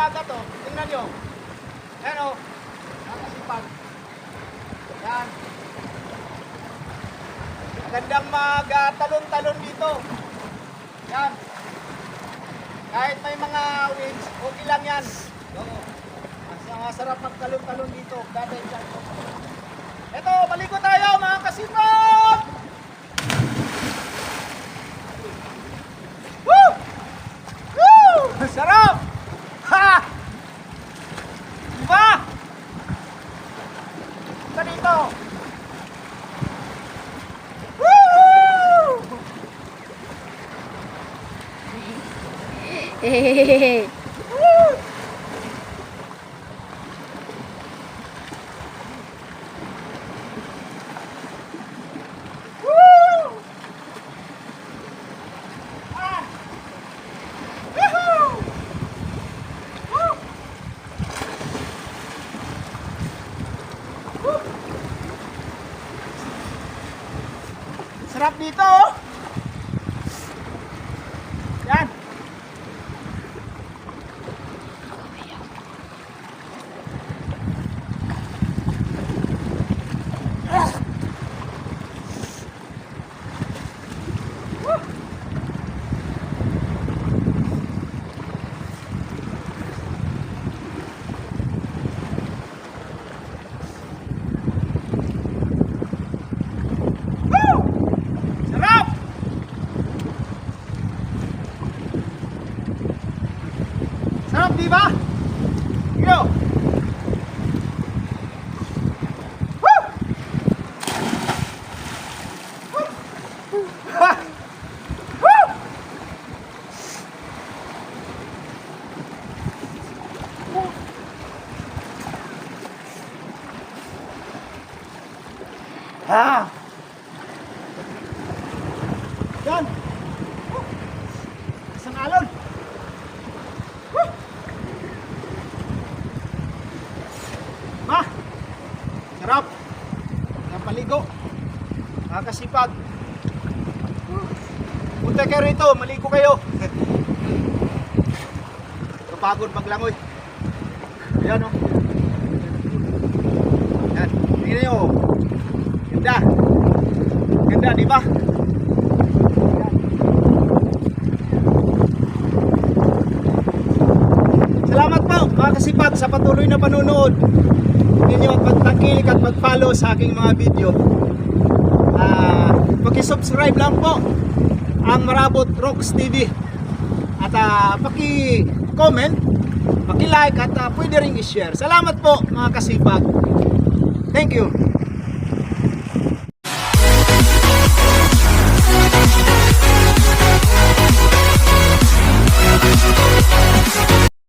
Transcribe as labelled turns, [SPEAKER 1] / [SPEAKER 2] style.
[SPEAKER 1] maaga to. Tingnan nyo. Yan o. Nakasipag. Yan. Magandang mag-talon-talon dito. Yan. Kahit may mga winds, okay lang yan. Oo. Masarap magtalon-talon dito. Dati dyan. Ito, baligo tayo mga kasipag! Woo! Woo! Sarap! Ha! Diba? Ito dito. Woo!
[SPEAKER 2] Hehehe.
[SPEAKER 1] Woo! Woo! Ah! Woohoo! Woo! Woo! Sarap dito oh. Yan. Woo! Sarap! Sarap, di ba? Yo! Woo! Woo! Ha! Woo! Ha! Yan! Woo! Isang alon! Woo! Ma! Sarap! Napaligo! Nakakasipag! Punta kayo rito, maligo kayo! Kapagod maglangoy! Ayan o! Yan! Tingnan nyo! Ganda! Ganda, di ba? Salamat po mga kasipag sa patuloy na panunood ninyo at pagtakilik at mag-follow sa aking mga video. Paki-subscribe lang po ang Marabot Rocks TV at paki-comment, paki-like at pwede ring i-share. Salamat po mga kasipag. Thank you.